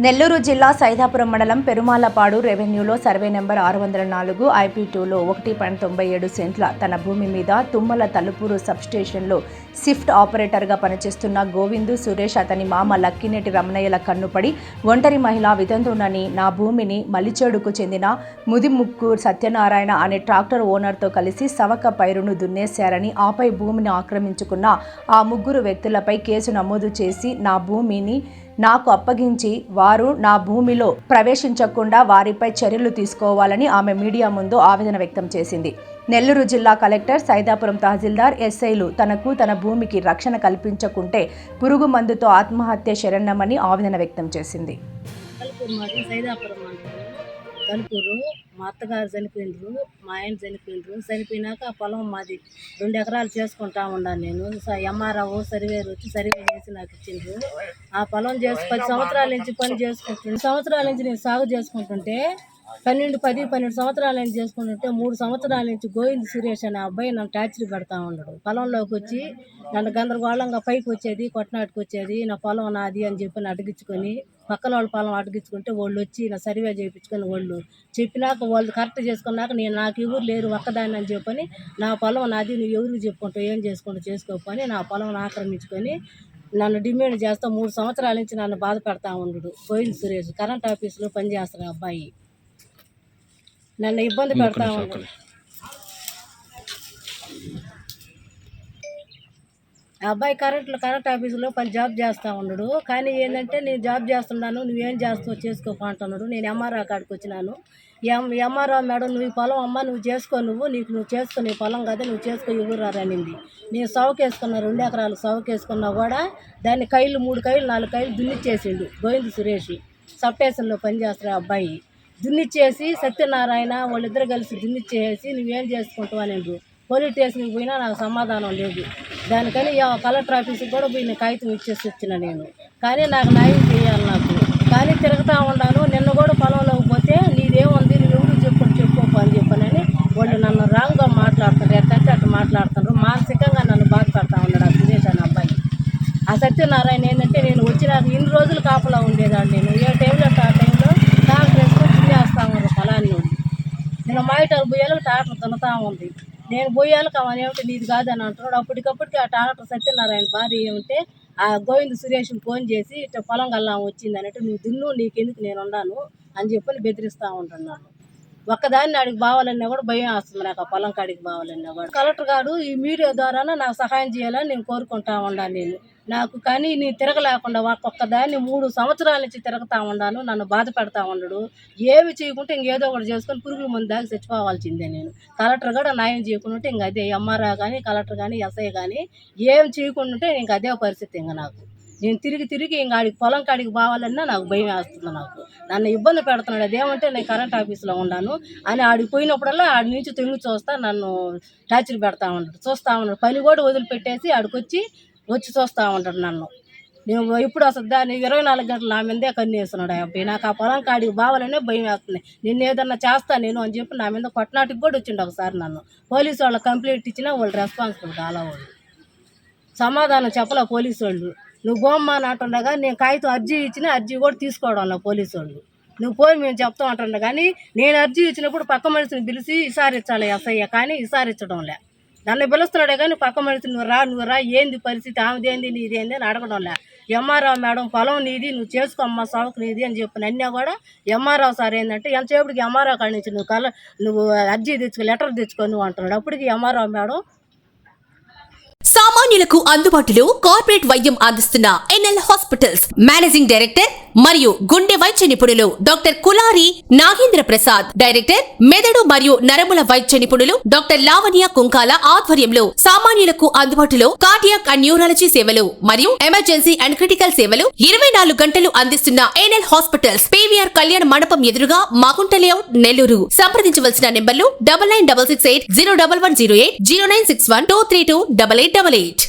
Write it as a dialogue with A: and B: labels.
A: నెల్లూరు జిల్లా సైదాపురం మండలం Perumalapadu రెవెన్యూలో survey number 604 IP2లో 1.97 సెంట్ల తన భూమి మీద తుమ్మల తలుపూరు సబ్స్టేషన్లో షిఫ్ట్ ఆపరేటర్గా పనిచేస్తున్న గోవిందు సురేష్ అతని మామ లక్కినేటి రమణయ్యల కన్నుపడి ఒంటరి మహిళా వితంతువునని నా భూమిని మలిచేడుకు చెందిన ముదిముక్కు సత్యనారాయణ అనే ట్రాక్టర్ ఓనర్తో కలిసి సవక పైరును దున్నేశారని ఆపై భూమిని ఆక్రమించుకున్న ఆ ముగ్గురు వ్యక్తులపై కేసు నమోదు చేసి నా భూమిని నాకు అప్పగించి వారు నా భూమిలో ప్రవేశించకుండా వారిపై చర్యలు తీసుకోవాలని ఆమె మీడియా ముందు ఆవేదన వ్యక్తం చేసింది. నెల్లూరు జిల్లా కలెక్టర్, సైదాపురం తహసీల్దార్, ఎస్ఐలు తనకు తన భూమికి రక్షణ కల్పించకుంటే పురుగు మందుతో ఆత్మహత్య శరణ్యమని ఆవేదన వ్యక్తం చేసింది.
B: తలుపూరు మా అత్తగారు చనిపోయినరు, మా ఆయన చనిపోయినరు. చనిపోయినాక ఆ పొలం మాది 2 ఎకరాలు చేసుకుంటా ఉన్నాను నేను. ఎంఆర్ఓ సర్వేరు వచ్చి సర్వే చేసి నాకు ఇచ్చిండ్రు. ఆ పొలం చేసి 10 సంవత్సరాల నుంచి పని చేసుకుంటుంటే, 2 సంవత్సరాల నుంచి నేను సాగు చేసుకుంటుంటే 12 సంవత్సరాల నుంచి చేసుకుంటుంటే 3 సంవత్సరాల నుంచి గోవింద్ సురేష్ అనే అబ్బాయి నన్ను టార్చర్ పెడతా ఉన్నాడు. పొలంలోకి వచ్చి నన్ను గందరగోళంగా పైకి వచ్చేది, కొట్టనాటికి వచ్చేది. నా పొలం నాది అని చెప్పి అడిగించుకొని పక్కన వాళ్ళ పొలం అడిగించుకుంటే వాళ్ళు వచ్చి నా సర్వే చేయించుకొని వాళ్ళు చెప్పినాక వాళ్ళు కరెక్ట్ చేసుకున్నాక నాకు ఎవరు లేరు ఒక్కదాన్ని అని చెప్పని నా పొలం నాది, నువ్వు ఎవరికి చెప్పుకుంటావు, ఏం చేసుకుంటూ చేసుకోపని నా పొలం ఆక్రమించుకొని నన్ను డిమాండ్ చేస్తా 3 సంవత్సరాల నుంచి నన్ను బాధ పెడతా ఉన్నాడు. గోవింద్ సురేష్ కరెంట్ ఆఫీసులో పనిచేస్తున్న అబ్బాయి నన్ను ఇబ్బంది పెడతా ఉన్నాడు. ఆ అబ్బాయి కరెంట్ ఆఫీసులో జాబ్ చేస్తూ ఉన్నాడు. కానీ ఏంటంటే నేను జాబ్ చేస్తున్నాను, నువ్వేం చేస్తావు చేసుకోపో అంటున్నాడు. నేను ఎంఆర్ఓ కాడికి వచ్చినాను. ఎంఆర్ఓ మేడం, నువ్వు ఈ పొలం అమ్మ నువ్వు చేసుకో, నువ్వు చేసుకో, నీ పొలం కదా నువ్వు చేసుకో ఎవరు అనింది. నేను సౌకేసుకున్నా, 2 ఎకరాలు సౌకేసుకున్నా కూడా దాన్ని 3 కైలు 4 కైలు దున్నిచ్చేసిండు గోవింద్ సురేష్. సబ్స్టేషన్లో పనిచేస్తున్న అబ్బాయి దున్నిచ్చేసి సత్యనారాయణ వాళ్ళిద్దరు కలిసి దున్నిచ్చేసి నువ్వేం చేసుకుంటావు అనిండ్రు. పోలీస్ స్టేషన్కి పోయినా నాకు సమాధానం లేదు. దానికని కలెక్టర్ ఆఫీస్కి కూడా పోయి నేను కాగితం ఇచ్చేసి వచ్చిన నేను. కానీ నాకు న్యాయం చేయాలి నాకు. కానీ తిరుగుతూ ఉన్నాను. నిన్న కూడా పొలంలోకి పోతే నీదేముంది, నువ్వు ఎవరు చెప్పుకో అని చెప్పనని వాళ్ళు నన్ను రాంగ్గా మాట్లాడుతున్నారు. ఎట్టంటే అట్లా మాట్లాడుతున్నారు. మానసికంగా నన్ను బాధపడతా ఉన్నాడు ఆ సురేష్ అనే అబ్బాయి. ఆ సత్యనారాయణ ఏంటంటే నేను వచ్చినాక ఇన్ని రోజులు కాపలా ఉండేదాన్ని. నేను ఏ టైంలో ఆ టైంలో ట్రాక్టర్ వేసుకొని తినేస్తా ఉన్నారు పొలాన్ని. నేను మాయిటాలు పోయేలకు ట్రాక్టర్ తినతా ఉంది. నేను పోయేలకు అవన్నీ ఏమిటి నీది కాదని అంటున్నాడు. అప్పటికప్పటికి ఆ ట్రాక్టర్ సత్యనారాయణ భార్య ఏమిటే ఆ గోవింద్ సురేష్కి ఫోన్ చేసి ఇట్లా పొలం గల్లా వచ్చింది అన్నట్టు నువ్వు దున్ను, నీకెందుకు నేను ఉన్నాను అని చెప్పని బెదిరిస్తూ ఉంటున్నాను. ఒక్కదాన్ని అడిగి బావాలన్నా కూడా భయం వస్తుంది నాకు. ఆ పొలం కాడికి బావాలన్నా కూడా కలెక్టర్ గారు ఈ మీడియా ద్వారా నాకు సహాయం చేయాలని నేను కోరుకుంటా ఉన్నాను నేను. నాకు కానీ నేను తిరగలేకుండా ఒక్కదాన్ని 3 సంవత్సరాల నుంచి తిరుగుతూ ఉన్నాను. నన్ను బాధ పెడతా ఉన్నాడు. ఏమి చేయకుంటే ఇంకేదో ఒకటి చేసుకొని పురుగుల మందు దాకా చచ్చిపోవాల్సిందే నేను. కలెక్టర్ కూడా న్యాయం చేయకుండా ఇంక అదే ఎంఆర్ఓ కానీ కలెక్టర్ కానీ ఎస్ఐ కానీ ఏం చేయకుండా ఇంక అదే పరిస్థితి. ఇంక నాకు నేను తిరిగి ఇంక ఆడికి పొలం కాడికి పోవాలన్నా నాకు భయం వేస్తుంది. నాకు నన్ను ఇబ్బంది పెడుతున్నాడు. అదేమంటే నేను కరెంట్ ఆఫీస్లో ఉన్నాను అని ఆడికి పోయినప్పుడల్లా ఆడి నుంచి తొంగి చూస్తా నన్ను టార్చర్ పెడతా ఉన్నాడు. చూస్తూ ఉన్నాడు. పని కూడా వదిలిపెట్టేసి ఆడికి వచ్చి చూస్తూ ఉంటాడు నన్ను. నేను ఇప్పుడు అసలు దాన్ని 24 గంటలు నా మీదే కన్నేస్తున్నాడు ఆ అబ్బాయి. నాకు ఆ పొలం కాడికి బావాలనే భయం వేస్తుంది. నిన్ను ఏదన్నా చేస్తా నేను అని చెప్పి నా మీద కొట్టనాటికి కూడా వచ్చిండు ఒకసారి. నన్ను పోలీసు వాళ్ళకి కంప్లైంట్ ఇచ్చినా వాళ్ళు రెస్పాన్సిబుల్ కాలా. వాళ్ళు సమాధానం చెప్పలే పోలీసు వాళ్ళు. నువ్వు బొమ్మ అని అంటుండగా నేను కాగితం అర్జీ ఇచ్చినా అర్జీ కూడా తీసుకోవడం పోలీసు వాళ్ళు. నువ్వు పోయి మేము చెప్తాం అంటుండ కానీ నేను అర్జీ ఇచ్చినప్పుడు పక్క మనిషిని పిలిచి విసారించాలి ఎస్ఐ, కానీ విసారించడంలే. నన్ను పిలుస్తున్నాడే కానీ పక్క మనిషి నువ్వు రా ఏంది పరిస్థితి, ఆమెదేంది నీదేంది అని అడగడంలే. ఎంఆర్ఓ మేడం పొలం నీది, నువ్వు చేసుకోమ్మా సౌకు నీది అని చెప్పిన అన్నా కూడా ఎంఆర్ఓ సార్ ఏంటంటే ఎంతసేపటికి ఎంఆర్ఓ కాడి నుంచి నువ్వు అర్జీ తెచ్చుకో, లెటర్ తెచ్చుకో నువ్వు అంటున్నాడు. అప్పటికి ఎంఆర్ఓ మేడం
C: సామాన్యులకు అందుబాటులో కార్పొరేట్ వైద్యం అందిస్తున్న ఎన్ఎల్ హాస్పిటల్స్ మేనేజింగ్ డైరెక్టర్ మరియు గుండె వైద్య నిపుణులు డాక్టర్ కులారి నాగేంద్ర ప్రసాద్, డైరెక్టర్ మెదడు మరియు నరముల వైద్య నిపుణులు డాక్టర్ లావణ్య కుంకాల ఆధ్వర్యంలో సామాన్యులకు అందుబాటులో కార్డియాక్ అండ్ న్యూరాలజీ సేవలు మరియు ఎమర్జెన్సీ అండ్ క్రిటికల్ సేవలు 24 గంటలు అందిస్తున్న ఎన్ఎల్ హాస్పిటల్స్ పీవీఆర్ కళ్యాణ మండపం ఎదురుగా మాగుంట లేఅవుట్ నెల్లూరు. సంప్రదించవలసిన నెంబర్లు 9966801108, 0961232888.